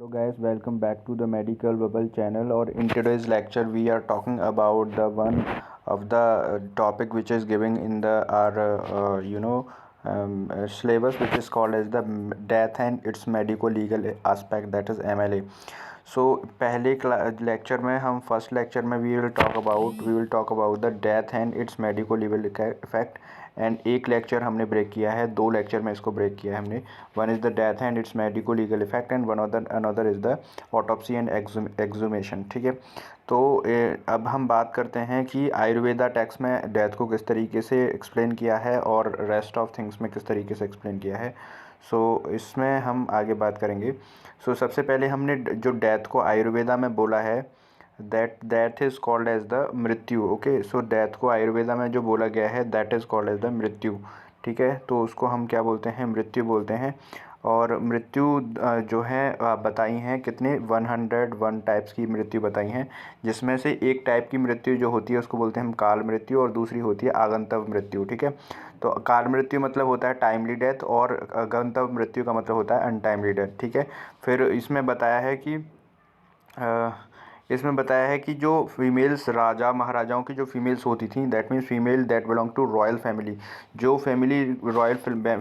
So guys, welcome back to the Medical Bubble channel. Or in today's lecture, we are talking about the one of the topic which is given in the our syllabus, which is called as the death and its medico legal aspect, that is MLA. So पहले lecture में हम first lecture में we will talk about the death and its medico legal effect. And एक lecture हमने break किया है, दो lecture में इसको ब्रेक किया है हमने। One is the death and its medico legal effect and one another is the autopsy and exhumation. ठीक है, तो अब हम बात करते हैं कि आयुर्वेदा टेक्स्ट में डेथ को किस तरीके से एक्सप्लेन किया है और रेस्ट ऑफ थिंग्स में किस तरीके से एक्सप्लेन किया है। इसमें हम आगे बात करेंगे। सबसे पहले हमने जो डेथ को आयुर्वेदा में बोला है, that is called as the मृत्यु। ओके, सो डेथ को आयुर्वेदा में जो बोला गया है that is called as the मृत्यु। ठीक है, तो उसको हम क्या बोलते हैं, मृत्यु बोलते हैं। और मृत्यु जो है बताई हैं कितने 101 टाइप्स की मृत्यु बताई हैं, जिसमें से एक टाइप की मृत्यु जो होती है उसको बोलते हैं हम काल मृत्यु, और दूसरी होती है आगंतव मृत्यु। ठीक है, तो काल मृत्यु मतलब होता है टाइमली डेथ, और आगंतव मृत्यु का मतलब होता है अनटाइमली डेथ। ठीक है, फिर इसमें बताया है कि जो फीमेल्स राजा महाराजाओं की जो फीमेल्स होती थी, that means female that belong to royal family, जो फैमिली रॉयल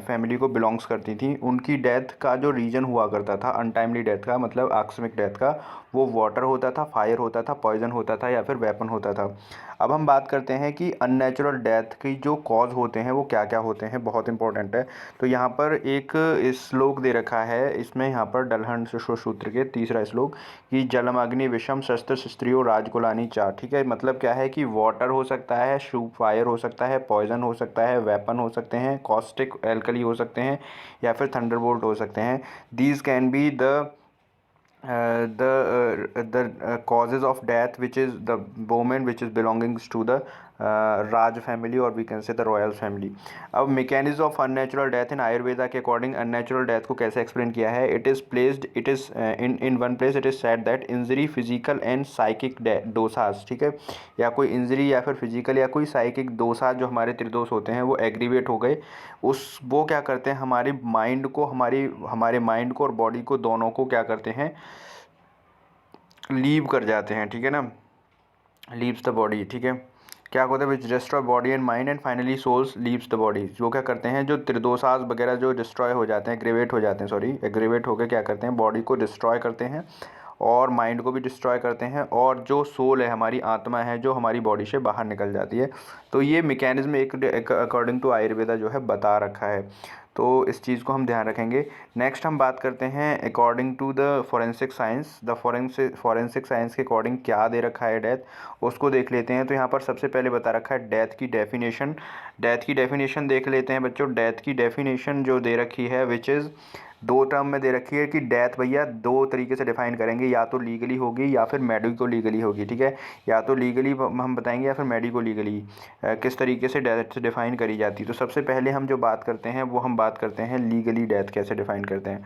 फैमिली को बिलोंग्स करती थी, उनकी डेथ का जो रीज़न हुआ करता था अनटाइमली डेथ का, मतलब आकस्मिक डेथ का, वो वाटर होता था, फायर होता था, पॉइजन होता था या फिर वेपन होता था। अब हम बात करते हैं कि अननेचुरल डेथ की जो कॉज होते हैं वो क्या क्या होते हैं, बहुत इंपॉर्टेंट है। तो यहाँ पर एक श्लोक दे रखा है, इसमें यहाँ पर दलहन सूत्र के तीसरा श्लोक कि जलम अग्नि विषम शस्त्र स्त्रियों राजकुलानी चार। ठीक है, मतलब क्या है कि वाटर हो सकता है, फायर हो सकता है, पॉइजन हो सकता है, वेपन हो सकते हैं, कॉस्टिक एल्कली हो सकते हैं, या फिर थंडरबोल्ट हो सकते हैं। These can be the causes of death, which is the bowman which is belongings to the Raj family, or we can say the royal family. अब mechanism of unnatural death in Ayurveda के according unnatural death को कैसे explain किया है, it is in one place it is said that injury physical and psychic dosas। ठीक है, या कोई इंजरी या फिर फिजिकल या कोई साइकिक दोषा जो हमारे त्रिदोष होते हैं वो एग्रीवेट हो गए, वो क्या करते हैं, हमारे माइंड को और बॉडी को दोनों को क्या करते हैं, लीव कर जाते हैं। ठीक है ना, लीव्स द बॉडी। ठीक है, क्या होता है, which destroy body and mind and finally souls leaves the body. जो क्या करते हैं, जो त्रिदोषास वगैरह जो डिस्ट्रॉय हो जाते हैं, एग्रीवेट होकर क्या करते हैं, बॉडी को डिस्ट्रॉय करते हैं और माइंड को भी डिस्ट्रॉय करते हैं, और जो सोल है, हमारी आत्मा है, जो हमारी बॉडी से बाहर निकल जाती है। तो ये मैकेनिज्म एक अकॉर्डिंग टू आयुर्वेदा जो है बता रखा है, तो इस चीज़ को हम ध्यान रखेंगे। नेक्स्ट हम बात करते हैं according to the forensic science. Forensic science के अकॉर्डिंग क्या दे रखा है डेथ, उसको देख लेते हैं। तो यहाँ पर सबसे पहले बता रखा है डेथ की डेफिनेशन देख लेते हैं बच्चों। डेथ की डेफिनेशन जो दे रखी है, विच इज़ दो टर्म में दे रखी है कि डेथ भैया दो तरीके से डिफाइन करेंगे, या तो लीगली होगी या फिर मेडिको लीगली होगी। ठीक है, या तो लीगली हम बताएंगे या फिर मेडिको लीगली किस तरीके से डेथ डिफाइन करी जाती है। तो सबसे पहले हम जो बात करते हैं वो हम बात करते हैं लीगली डेथ कैसे डिफाइन करते हैं।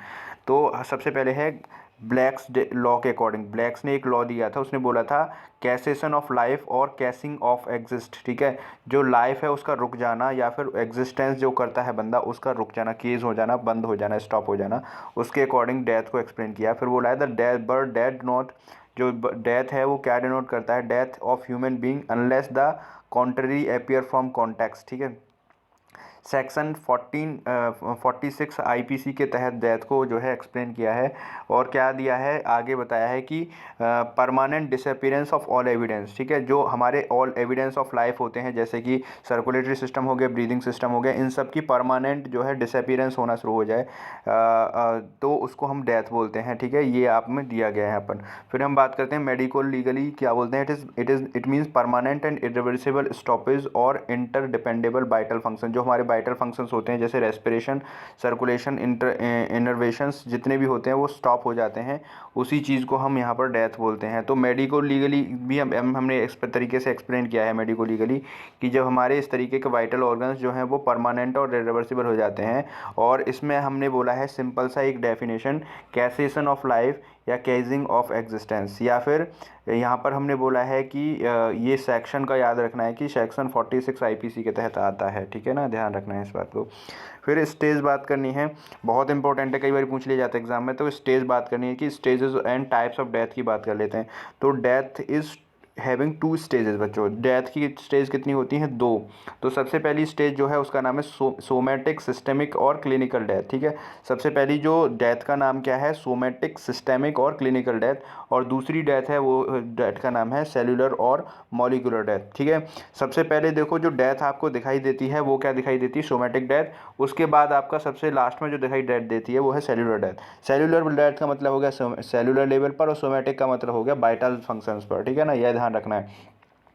तो सबसे पहले है ब्लैक्स लॉ के अकॉर्डिंग। ब्लैक्स ने एक लॉ दिया था, उसने बोला था कैसेशन ऑफ लाइफ और कैसिंग ऑफ एग्जिस्ट। ठीक है, जो लाइफ है उसका रुक जाना, या फिर एग्जिस्टेंस जो करता है बंदा उसका रुक जाना, केज हो जाना, बंद हो जाना, स्टॉप हो जाना, उसके अकॉर्डिंग डेथ को एक्सप्लेन किया। फिर बोला है the death but death not, जो डेथ है वो क्या डिनोट करता है, death of human being unless the contrary appear from context. ठीक है, सेक्शन 46 आईपीसी के तहत डेथ को जो है एक्सप्लेन किया है, और क्या दिया है, आगे बताया है कि permanent disappearance of all evidence. ठीक है, जो हमारे ऑल एविडेंस ऑफ लाइफ होते हैं, जैसे कि सर्कुलेटरी सिस्टम हो गया, ब्रीदिंग सिस्टम हो गया, इन सब की परमानेंट जो है डिसअपीरेंस होना शुरू हो जाए, तो उसको हम डेथ बोलते हैं। ठीक है, ये आप में दिया गया है अपन। फिर हम बात करते हैं मेडिको लीगली क्या बोलते हैं, it means permanent and irreversible stoppage और इंटरडिपेंडेबल वाइटल फंक्शन। जो हमारे वाइटल फंक्शंस होते हैं, जैसे रेस्पिरेशन, सर्कुलेशन, इनर्वेशंस जितने भी होते हैं वो स्टॉप हो जाते हैं, उसी चीज़ को हम यहाँ पर डेथ बोलते हैं। तो मेडिको लीगली भी हमने इस तरीके से एक्सप्लेन किया है मेडिको लीगली, कि जब हमारे इस तरीके के वाइटल ऑर्गन्स जो हैं वो परमानेंट और रिवर्सिबल हो जाते हैं। और इसमें हमने बोला है सिंपल सा एक डेफिनेशन, कैसेशन ऑफ लाइफ या केजिंग ऑफ एग्जिस्टेंस। या फिर यहाँ पर हमने बोला है कि ये सेक्शन का याद रखना है कि सेक्शन 46 आईपीसी के तहत आता है, ठीक है ना, ध्यान रखना है इस बात को। फिर स्टेज बात करनी है, बहुत इंपॉर्टेंट है, कई बार पूछ लिया जाता है एग्जाम में, तो स्टेज बात करनी है कि stages and types of death की बात कर लेते हैं। तो डेथ इज हैविंग 2 स्टेजेस बच्चों। डेथ की स्टेज कितनी होती हैं? 2। तो सबसे पहली स्टेज जो है उसका नाम है सोमैटिक, सिस्टेमिक और क्लिनिकल डेथ, ठीक है। सबसे पहली जो डेथ का नाम क्या है? सोमैटिक, सिस्टेमिक और क्लिनिकल डेथ। और दूसरी डेथ है वो डेथ का नाम है सेल्यूलर और मॉलिक्यूलर डेथ, ठीक है। सबसे पहले देखो जो डेथ आपको दिखाई देती है वो क्या दिखाई देती है? Somatic death. उसके बाद आपका सबसे लास्ट में जो दिखाई डेथ देती है वो है सेल्यूलर डेथ। सेल्यूलर डेथ का मतलब हो गया सेल्यूलर लेवल पर, और सोमैटिक का मतलब हो गया वाइटल फंक्शंस पर, ठीक है ना, यह ध्यान रखना है,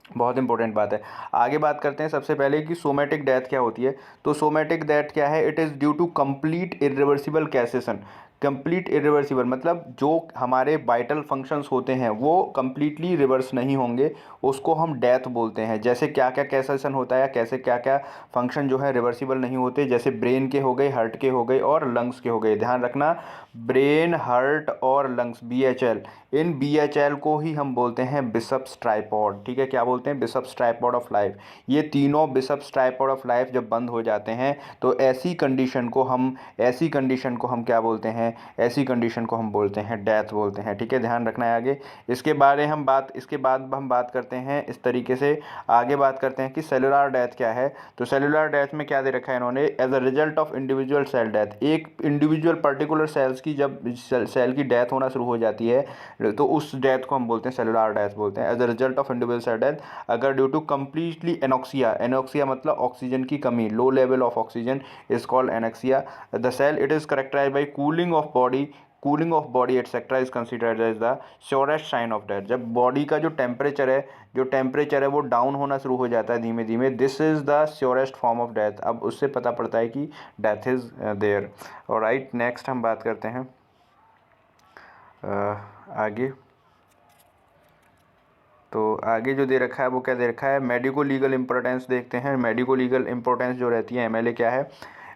बहुत इंपॉर्टेंट बात है। आगे बात करते हैं सबसे पहले कि सोमैटिक डेथ क्या होती है। तो सोमैटिक डेथ क्या है? It is due to complete irreversible cessation. Complete irreversible मतलब जो हमारे वाइटल फंक्शंस होते हैं वो कंप्लीटली रिवर्स नहीं होंगे, उसको हम डेथ बोलते हैं। जैसे क्या क्या कैसेशन होता है, कैसे क्या क्या फंक्शन जो है रिवर्सिबल नहीं होते, जैसे ब्रेन के हो गए, हार्ट के हो गए और लंग्स के हो गए। ध्यान रखना, ब्रेन, हार्ट और लंग्स, BHL, इन BHL को ही हम बोलते हैं बिशप्स ट्राइपॉड, ठीक है। क्या बोलते हैं? Bishop's tripod of life. ये तीनों बिशप्स ट्राइपॉड ऑफ लाइफ जब बंद हो जाते हैं तो ऐसी कंडीशन को हम क्या बोलते हैं? ऐसी कंडीशन को हम बोलते हैं डेथ बोलते हैं, ठीक है, ध्यान रखना है आगे। इसके बाद हम बात करते हैं इस तरीके से, आगे बात करते हैं कि सेलुलर डेथ क्या है। तो सेलुलर डेथ में क्या दे रखा है इन्होंने? As a result of individual cell death. एक इंडिविजुअल पर्टिकुलर सेल्स की जब सेल की डेथ होना शुरू हो जाती है तो उस डेथ को हम बोलते हैं सेलुलर डेथ बोलते हैं, as a result of individual cell death. अगर due to completely anoxia, anoxia मतलब ऑक्सीजन की कमी, low level of oxygen is called anoxia. The cell it is characterized by cooling of body etcetera is considered as the surest sign of death. जब body का जो temperature है वो down होना शुरू हो जाता है धीमे धीमे, this is the surest form of death. अब उससे पता पड़ता है कि death is there. Alright, next हम बात करते हैं आगे। तो आगे जो दे रखा है वो क्या दे रखा है? मेडिको लीगल इंपॉर्टेंस देखते हैं। मेडिको लीगल इंपॉर्टेंस जो रहती है MLA क्या है?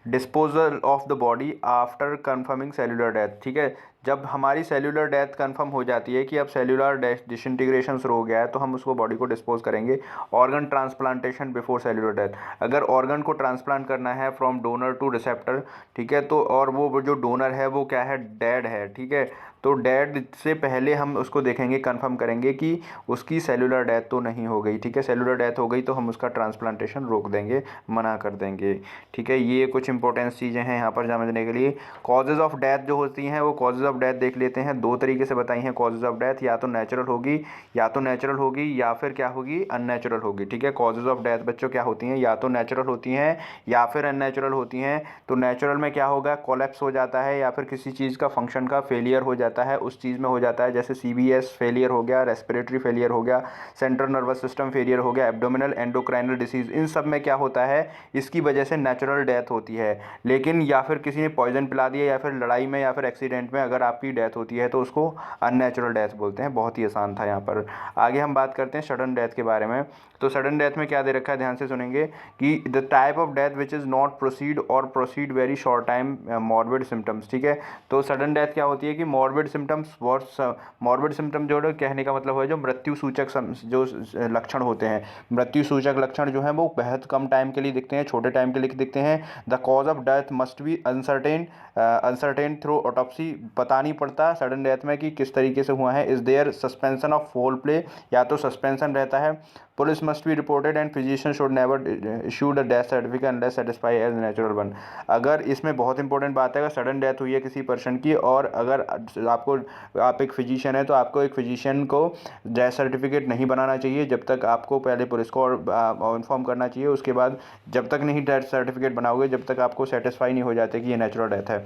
Disposal of the body after confirming cellular death, ठीक है। जब हमारी सेलुलर डेथ कंफर्म हो जाती है कि अब सेलुलर डिसइंटीग्रेशन शुरू हो गया है तो हम उसको बॉडी को डिस्पोज करेंगे। Organ transplantation before cellular death, अगर ऑर्गन को ट्रांसप्लांट करना है फ्रॉम डोनर टू रिसेप्टर, ठीक है, तो और वो जो डोनर है वो क्या है? डेड है, ठीक है। तो डेड से पहले हम उसको देखेंगे, कंफर्म करेंगे कि उसकी सेलुलर डेथ तो नहीं हो गई, ठीक है। सेलुलर डेथ हो गई तो हम उसका ट्रांसप्लांटेशन रोक देंगे, मना कर देंगे, ठीक है। ये कुछ इंपॉर्टेंस चीज़ें हैं यहाँ पर समझने के लिए। कॉजेज़ ऑफ डेथ जो होती हैं वो कॉजेज़ ऑफ डेथ देख लेते हैं। 2 तरीके से बताई हैं कॉजेज़ ऑफ डेथ, या तो नेचुरल होगी या फिर क्या होगी? अननेचुरल होगी, ठीक है। कॉजेज़ ऑफ डेथ बच्चों क्या होती हैं? या तो नेचुरल होती हैं या फिर अननेचुरल होती हैं। तो नेचुरल में क्या होगा? कोलैप्स हो जाता है या फिर किसी चीज़ का फंक्शन का फेलियर हो जाता है, उस चीज़ में हो जाता है, जैसे CVS फेलियर हो गया, रेस्पिरेटरी फेलियर हो गया, सेंट्रल नर्वस सिस्टम फेलियर हो गया, एब्डोमिनल एंडोक्राइनल डिसीज़, इन सब में क्या होता है? इसकी वजह से नेचुरल डेथ होती है। लेकिन या फिर किसी ने पॉइजन पिला दिया या फिर लड़ाई में या फिर एक्सीडेंट में अगर आपकी डेथ होती है तो उसको अननेचुरल डेथ बोलते हैं। बहुत ही आसान था यहाँ पर। आगे हम बात करते हैं सडन डेथ के बारे में। तो सडन डेथ में क्या दे रखा है? ध्यान से सुनेंगे कि the type of death which is not proceed very short time, morbid symptoms, ठीक है। तो सडन डेथ क्या होती है कि मॉर्बिड सिम्टम्स, मॉर्बिड सिम्टम जो कहने का मतलब है जो मृत्यु सूचक जो लक्षण होते हैं, मृत्यु सूचक लक्षण जो हैं वो बेहद कम टाइम के लिए दिखते हैं, छोटे टाइम के लिए दिखते हैं। The cause of death must be uncertain through autopsy, पता नहीं पड़ता सडन डेथ में कि किस तरीके से हुआ है। Is there suspension of foul play, या तो सस्पेंशन रहता है। Police must be reported and physician should never issue the death certificate unless satisfy as natural one. अगर इसमें बहुत इंपॉर्टेंट बात है, अगर सडन डेथ हुई है किसी पर्सन की और अगर आप एक फिजिशियन है तो आपको एक फिजिशियन को डेथ सर्टिफिकेट नहीं बनाना चाहिए जब तक, आपको पहले पुलिस को इन्फॉर्म करना चाहिए। उसके बाद जब तक नहीं डेथ सर्टिफिकेट बनाओगे जब तक आपको सेटिस्फाई नहीं हो जाते कि ये नेचुरल डेथ है।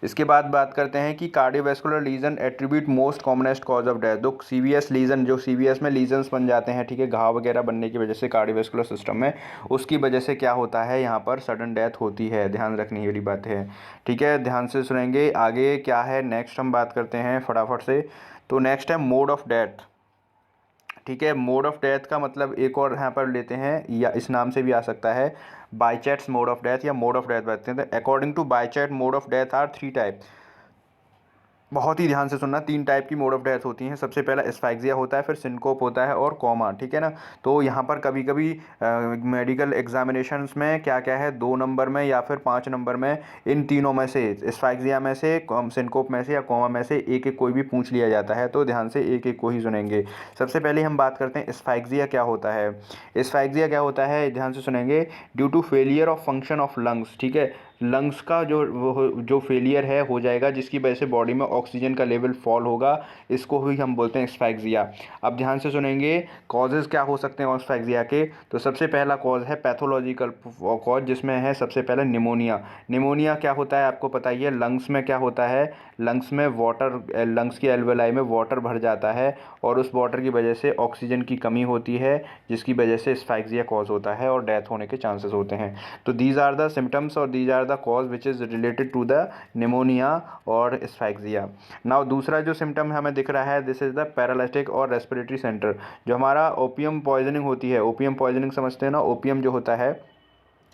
इसके बाद बात करते हैं कि cardiovascular lesion attribute most commonest cause of death. तो CVS लीजन, जो CVS में लीजन्स बन जाते हैं, ठीक है, घाव वगैरह बनने की वजह से कार्डियोवैस्कुलर सिस्टम में, उसकी वजह से क्या होता है? यहाँ पर सडन डेथ होती है, ध्यान रखने वाली बात है, ठीक है, ध्यान से सुनेंगे। आगे क्या है नेक्स्ट हम बात करते हैं फटाफट से। तो नेक्स्ट है मोड ऑफ डेथ, ठीक है। मोड ऑफ डेथ का मतलब एक और यहाँ पर लेते हैं, या इस नाम से भी आ सकता है बाइचैट्स मोड ऑफ डेथ या मोड ऑफ डेथ बताते हैं। According to Bichat mode of death are 3 type. बहुत ही ध्यान से सुनना, 3 टाइप की मोड ऑफ डेथ होती हैं। सबसे पहला एस्फाइक्सिया होता है, फिर सिनकोप होता है और कोमा, ठीक है ना। तो यहाँ पर कभी कभी मेडिकल एग्जामिनेशंस में क्या क्या है, 2 नंबर में या फिर 5 नंबर में, इन तीनों में से, एस्फाइक्सिया में से, सिनकोप में से या कोमा में से एक एक कोई भी पूछ लिया जाता है, तो ध्यान से एक एक को ही सुनेंगे। सबसे पहले हम बात करते हैं एस्फाइक्सिया क्या होता है। एस्फाइक्सिया क्या होता है, ध्यान से सुनेंगे, due to failure of function of lungs, ठीक है। लंग्स का जो फेलियर है हो जाएगा, जिसकी वजह से बॉडी में ऑक्सीजन का लेवल फॉल होगा, इसको ही हम बोलते हैं एस्फाइक्सिया। अब ध्यान से सुनेंगे, कॉजेज़ क्या हो सकते हैं एस्फाइक्सिया के। तो सबसे पहला कॉज है पैथोलॉजिकल कॉज, जिसमें है सबसे पहले निमोनिया। निमोनिया क्या होता है आपको पता ही है, लंग्स में क्या होता है, लंग्स में वाटर, लंग्स की एल्वेलाई में वाटर भर जाता है और उस वाटर की वजह से ऑक्सीजन की कमी होती है, जिसकी वजह से एस्फाइक्सिया कॉज होता है और डेथ होने के चांसेस होते हैं। तो दीज आर द सिम्टम्स और these are the cause which is related to the pneumonia और एस्फाइक्सिया। नाउ दूसरा जो सिम्टम हमें दिख रहा है, दिस इज़ द पैरालिटिक और रेस्पिरेटरी सेंटर। जो हमारा ओपियम पॉइजनिंग होती है, ओपियम पॉइजनिंग समझते हैं ना, ओपियम जो होता है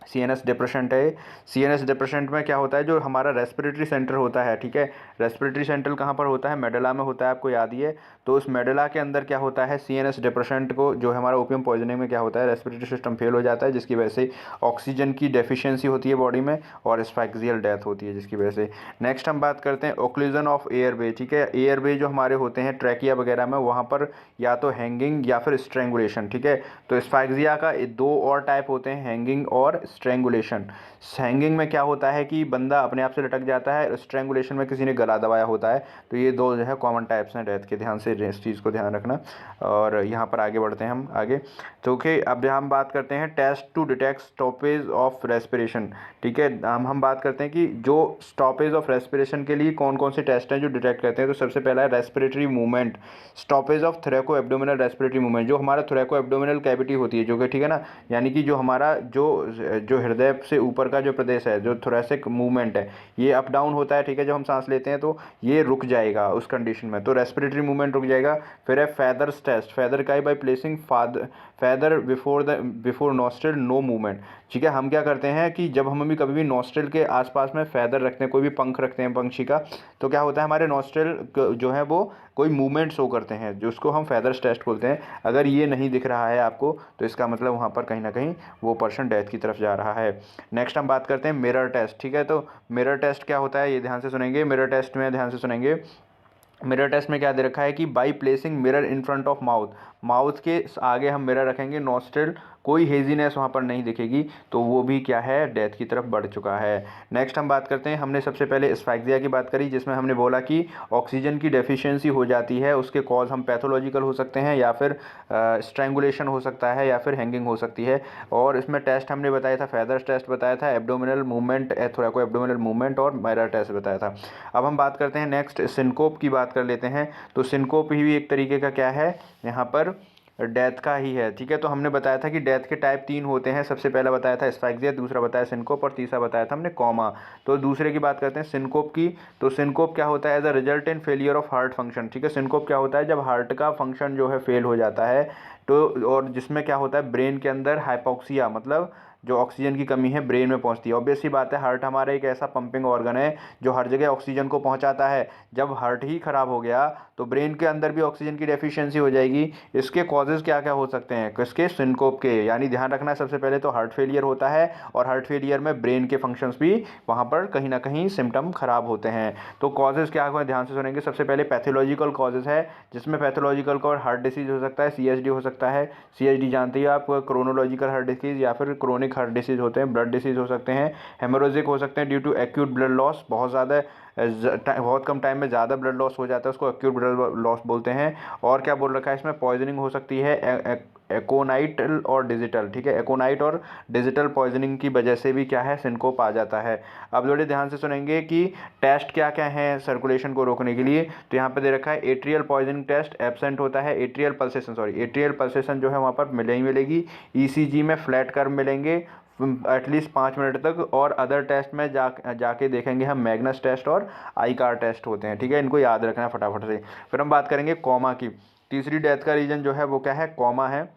सीएनएस डिप्रेशेंट है। सीएनएस डिप्रेशेंट में क्या होता है, जो हमारा रेस्पिरेटरी सेंटर होता है, ठीक है। रेस्पिरेटरी सेंटर कहाँ पर होता है, मेडुला में होता है, आपको याद ही है। तो उस मेडुला के अंदर क्या होता है, सीएनएस डिप्रेशेंट को, जो हमारा ओपियम पॉइजनिंग में क्या होता है, रेस्पिरेटरी सिस्टम फेल हो जाता है, जिसकी वजह से ऑक्सीजन की डेफिशिएंसी होती है बॉडी में और एस्फाइक्सियल डेथ होती है जिसकी वजह से। नेक्स्ट हम बात करते हैं ओक्लूजन ऑफ एयरवे, ठीक है। एयरवे जो हमारे होते हैं ट्रैकिया वगैरह में, वहाँ पर या तो हैंगिंग या फिर स्ट्रेंगुलेशन, ठीक है। तो एस्फाइक्सिया का 2 और टाइप होते हैं, हैंगिंग और स्ट्रेंगुलेशन। हैंगिंग में क्या होता है कि बंदा अपने आप से लटक जाता है, स्ट्रेंगुलेशन में किसी ने गला दबाया होता है। तो ये 2 जो है कॉमन टाइप्स हैं डेथ के, ध्यान से इस चीज़ को ध्यान रखना। और यहाँ पर आगे बढ़ते हैं हम आगे। तो ओके, अब हम बात करते हैं test to detect stoppage of respiration, ठीक है। हम बात करते हैं कि जो स्टॉपेज ऑफ रेस्पिरेशन के लिए कौन कौन से टेस्ट हैं जो डिटेक्ट करते हैं। तो सबसे पहला है respiratory movement, stoppage of थोरैको abdominal respiratory movement. जो हमारा थोरैको एब्डोमिनल कैविटी होती है, जो कि, ठीक है ना, यानी कि जो हमारा जो हृदय से ऊपर का जो प्रदेश है, जो थोरैसिक मूवमेंट है, ये अप डाउन होता है, ठीक है। जब हम सांस लेते हैं तो ये रुक जाएगा उस कंडीशन में, तो रेस्पिरेटरी मूवमेंट रुक जाएगा। फिर है फेदर्स टेस्ट, फेदर का by placing feather before nostril no movement, ठीक है। हम क्या करते हैं कि जब हम भी कभी भी नॉस्ट्रिल के आसपास में फेदर रखते हैं, कोई भी पंख रखते हैं पंछी का, तो क्या होता है, हमारे नॉस्ट्रिल जो है वो कोई मूवमेंट शो करते हैं, जो उसको हम फेदर्स टेस्ट बोलते हैं। अगर ये नहीं दिख रहा है आपको, तो इसका मतलब वहाँ पर कहीं ना कहीं वो पर्सन डेथ की तरफ जा रहा है। नेक्स्ट हम बात करते हैं मिरर टेस्ट, ठीक है। तो मिरर टेस्ट क्या होता है, ये ध्यान से सुनेंगे। मिरर टेस्ट में ध्यान से सुनेंगे, मिरर टेस्ट में क्या दे रखा है कि by placing mirror in front of mouth, mouth के आगे हम मिरर रखेंगे, नॉस्ट्रिल कोई हेजीनेस वहाँ पर नहीं दिखेगी, तो वो भी क्या है, डेथ की तरफ बढ़ चुका है। नेक्स्ट हम बात करते हैं, हमने सबसे पहले एस्फाइक्सिया की बात करी, जिसमें हमने बोला कि ऑक्सीजन की डेफिशिएंसी हो जाती है, उसके कॉज हम पैथोलॉजिकल हो सकते हैं, या फिर स्ट्रैंगुलेशन हो सकता है, या फिर हैंगिंग हो सकती है। और इसमें टेस्ट हमने बताया था, फेदर्स टेस्ट बताया था, एब्डोमिनल मूवमेंट, थोरैको एब्डोमिनल मूवमेंट और मिरर टेस्ट बताया था। अब हम बात करते हैं नेक्स्ट सिनकोप की बात कर लेते हैं। तो सिनकोप ही एक तरीके का क्या है, यहाँ पर डेथ का ही है, ठीक है। तो हमने बताया था कि डेथ के टाइप 3 होते हैं। सबसे पहला बताया था एस्फाइक्सिया, दूसरा बताया सिनकोप और तीसरा बताया था हमने कोमा। तो दूसरे की बात करते हैं सिनकोप की। तो सिनकोप क्या होता है, as a result in failure of heart function, ठीक है। सिनकोप क्या होता है, जब हार्ट का फंक्शन जो है फेल हो जाता है, तो और जिसमें क्या होता है, ब्रेन के अंदर हाइपोक्सिया, मतलब जो ऑक्सीजन की कमी है ब्रेन में पहुंचती है। ऑब्वियस सी बात है, हार्ट हमारा एक ऐसा पंपिंग ऑर्गन है जो हर जगह ऑक्सीजन को पहुंचाता है। जब हार्ट ही खराब हो गया तो ब्रेन के अंदर भी ऑक्सीजन की डेफिशिएंसी हो जाएगी। इसके कॉजेज क्या क्या हो सकते हैं, किसके, सिनकोप के। यानी ध्यान रखना है, सबसे पहले तो हार्ट फेलियर होता है, और हार्ट फेलियर में ब्रेन के फंक्शंस भी वहाँ पर कहीं ना कहीं सिम्टम खराब होते हैं। तो कॉजेज क्या हुए, ध्यान से सुनेंगे। सबसे पहले पैथोलॉजिकल कॉजेज है, जिसमें पैथोलॉजिकल का हार्ट डिसीज हो सकता है, सीएचडी हो सकता है। सीएचडी जानते ही आप, क्रोनोलॉजिकल हार्ट डिसीज, या फिर क्रोनिक हार्ट डिसीज होते हैं, ब्लड डिसीज हो सकते हैं, हेमोरेजिक हो सकते हैं due to acute blood loss, बहुत ज़्यादा बहुत कम टाइम में ज़्यादा ब्लड लॉस हो जाता है, उसको एक्यूट ब्लड लॉस बोलते हैं। और क्या बोल रखा है इसमें, पॉइजनिंग हो सकती है, एकोनाइट और डिजिटल, ठीक है। एकोनाइट और डिजिटल पॉइजनिंग की वजह से भी क्या है, सिनकोप आ जाता है। अब थोड़े ध्यान से सुनेंगे कि टेस्ट क्या क्या हैं सर्कुलेशन को रोकने के लिए। तो यहाँ पे दे रखा है एट्रियल पॉइजनिंग टेस्ट एब्सेंट होता है, एट्रियल पल्सेशन जो है वहाँ पर मिलेगी। ईसीजी में फ्लैट कर्व मिलेंगे एटलीस्ट 5 मिनट तक। और अदर टेस्ट में जाके देखेंगे हम, मैग्नस टेस्ट और आईकार टेस्ट होते हैं, ठीक है। इनको याद रखना फटाफट से। फिर हम बात करेंगे कोमा की। तीसरी डेथ का रीजन जो है वो क्या है, कोमा है।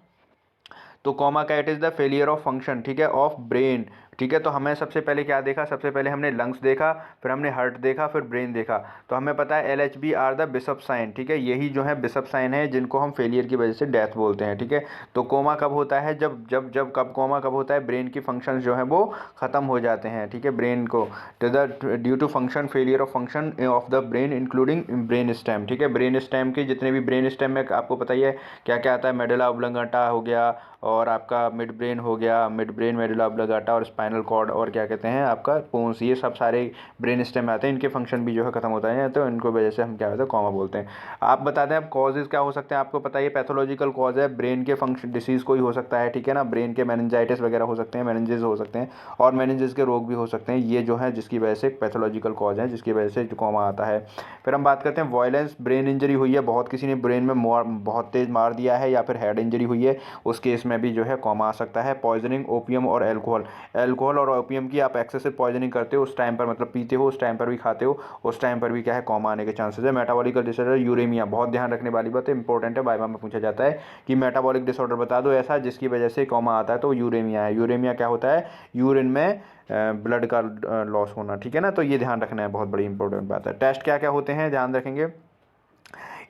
तो कोमा का it is the failure of function, ठीक है, ऑफ ब्रेन ठीक है। तो हमें सबसे पहले क्या देखा, सबसे पहले हमने लंग्स देखा, फिर हमने हार्ट देखा, फिर ब्रेन देखा। तो हमें पता है LHB are the Bishop sign, ठीक है, यही जो है बिशप साइन है जिनको हम फेलियर की वजह से डेथ बोलते हैं, ठीक है। तो कोमा कब होता है, जब जब जब कब कोमा कब होता है, ब्रेन की फंक्शंस जो है वो ख़त्म हो जाते हैं, ठीक है, ब्रेन को due to function failure of function of the brain including brain stem, ठीक है। ब्रेन स्टेम के जितने भी ब्रेन स्टेम में आपको पता ही है क्या क्या आता है, मेडुला ऑब्लांगेटा हो गया, और आपका मिड ब्रेन हो गया, मिड ब्रेन, मेडुला ऑब्लांगेटा, और स्पाइनल कॉर्ड, और क्या कहते हैं आपका पोन्स, ये सब सारे ब्रेन स्टेम में आते हैं। इनके फंक्शन भी जो है खत्म होता है, तो इनको वजह से हम क्या होता है कोमा बोलते हैं। आप बता दें अब कॉजेज़ क्या हो सकते हैं, आपको पता है पैथोलॉजिकल कॉज है, ब्रेन के फंक्शन डिसीज़ कोई हो सकता है, ठीक है ना, ब्रेन के मेनिंजाइटिस वगैरह हो सकते हैं, मेनिंजेस हो सकते हैं, और मेनिंजेस के रोग भी हो सकते हैं, ये जो है जिसकी वजह से पैथोलॉजिकल कॉज है, जिसकी वजह से जो कोमा आता है। फिर हम बात करते हैं वायलेंस, ब्रेन इंजरी हुई है, बहुत किसी ने ब्रेन में बहुत तेज़ मार दिया है, या फिर हेड इंजरी हुई है, उस केस में भी जो है कोमा आ सकता है। पॉइजनिंग, ओपियम और एल्कोहल और ओपियम की आप एक्सेसिव पॉइजनिंग करते हो उस टाइम पर, मतलब पीते हो उस टाइम पर भी, खाते हो उस टाइम पर भी, क्या है कोमा आने के चांसेस है। मेटाबॉलिक डिसऑर्डर, यूरेमिया, बहुत ध्यान रखने वाली बात है, इंपॉर्टेंट है, वाइवा में पूछा जाता है कि मेटाबॉलिक डिसऑर्डर बता दो ऐसा जिसकी वजह से कोमा आता है, तो यूरेमिया है। यूरेमिया क्या होता है, यूरिन में ब्लड का लॉस होना, ठीक है ना, तो ये ध्यान रखना है, बहुत बड़ी इंपॉर्टेंट बात है। टेस्ट क्या क्या होते हैं ध्यान रखेंगे।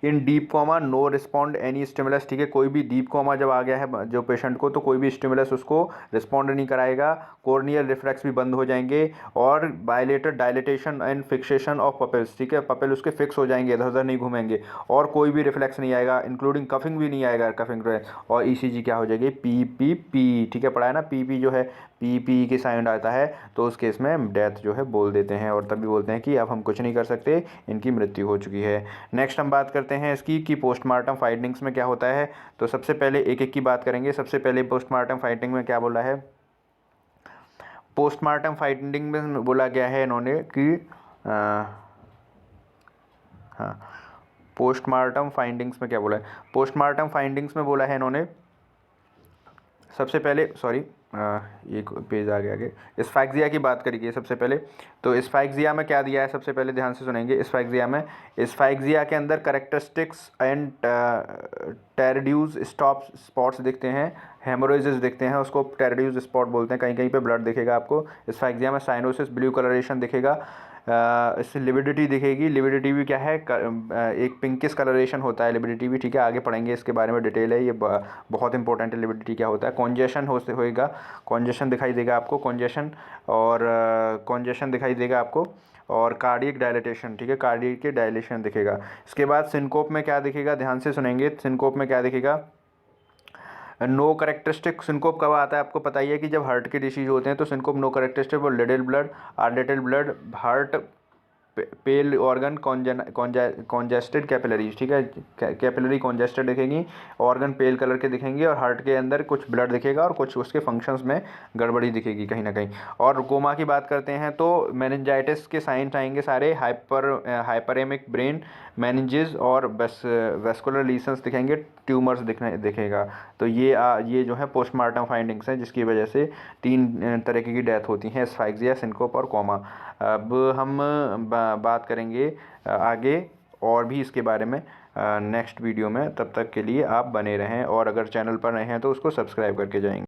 In deep coma no respond any stimulus, ठीक है, कोई भी डीप कोमा जब आ गया है जो पेशेंट को, तो कोई भी स्टिमुलस उसको रिस्पॉन्ड नहीं कराएगा, कॉर्नियल रिफ्लेक्स भी बंद हो जाएंगे, और बायलेटर डायलिटेशन एंड फिक्सेशन ऑफ पपेल्स, ठीक है, पपेल उसके फिक्स हो जाएंगे, इधर उधर नहीं घूमेंगे, और कोई भी रिफ्लेक्स नहीं आएगा, इंक्लूडिंग कफिंग भी नहीं आएगा, कफिंग, और ECG क्या हो जाएगी, PPP, ठीक है, पढ़ा है ना, PP जो है PPE के साउंड आता है, तो उस केस में डेथ जो है बोल देते हैं, और तभी बोलते हैं कि अब हम कुछ नहीं कर सकते, इनकी मृत्यु हो चुकी है। नेक्स्ट हम बात करते हैं इसकी कि पोस्टमार्टम फाइंडिंग्स में क्या होता है। तो सबसे पहले एक एक की बात करेंगे। सबसे पहले पोस्टमार्टम फाइंडिंग में क्या बोला है, पोस्टमार्टम फाइंडिंग में बोला गया है इन्होंने कि हाँ, पोस्टमार्टम फाइंडिंग्स में क्या बोला है, पोस्टमार्टम फाइंडिंग्स में बोला है इन्होंने सबसे पहले, सॉरी एक पेज आ गया आगे, एस्फैक्सिया की बात करेंगे सबसे पहले। तो एस्फैक्सिया में क्या दिया है, सबसे पहले ध्यान से सुनेंगे। एस्फैक्सिया के अंदर कैरेक्टरिस्टिक्स एंड टेरिड्यूज स्पॉट्स दिखते हैं, हेमोरेजेस दिखते हैं, उसको टेरिड्यूज स्पॉट बोलते हैं, कहीं कहीं पे ब्लड दिखेगा आपको एस्फैक्सिया में, साइनोसिस, ब्लू कलरेशन दिखेगा, इससे लिविडिटी दिखेगी। लिविडिटी भी क्या है, एक पिंकिश कलरेशन होता है लिविडिटी भी, ठीक है, आगे पढ़ेंगे इसके बारे में, डिटेल है ये, बहुत इंपॉर्टेंट है लिविडिटी क्या होता है। कॉन्जेशन होएगा, कॉन्जेशन दिखाई देगा आपको, कॉन्जेशन, और कॉन्जेशन दिखाई देगा आपको, और कार्डियक डायलिटेशन, ठीक है, कार्डियक के डायलेशन दिखेगा। इसके बाद सिनकोप में क्या दिखेगा, ध्यान से सुनेंगे, सिनकोप में क्या दिखेगा, नो करेक्टरिस्टिक। सिनकोप कब आता है आपको पता ही है कि जब हार्ट के डिसीज होते हैं, तो सिनकोप नो करेक्टरिस्टिक, और little blood, little blood, heart pale organ, congested capillaries, ठीक है, कैपिलरी कॉन्जेस्टेड दिखेंगी, ऑर्गन पेल कलर के दिखेंगे, और हार्ट के अंदर कुछ ब्लड दिखेगा, और कुछ उसके फंक्शंस में गड़बड़ी दिखेगी कहीं ना कहीं। और कोमा की बात करते हैं तो मेनिंजाइटिस के साइंस आएंगे सारे, हाइपरेमिक ब्रेन, मेनिंजेस, और वेस्कुलर लीशंस दिखेंगे, ट्यूमर्स दिखेगा। तो ये जो है पोस्टमार्टम फाइंडिंग्स हैं जिसकी वजह से 3 तरह की डेथ होती हैं, एस्फैक्सिया, सिनकोप और कोमा। अब हम बात करेंगे आगे और भी इसके बारे में नेक्स्ट वीडियो में। तब तक के लिए आप बने रहें, और अगर चैनल पर नए हैं तो उसको सब्सक्राइब करके जाएंगे।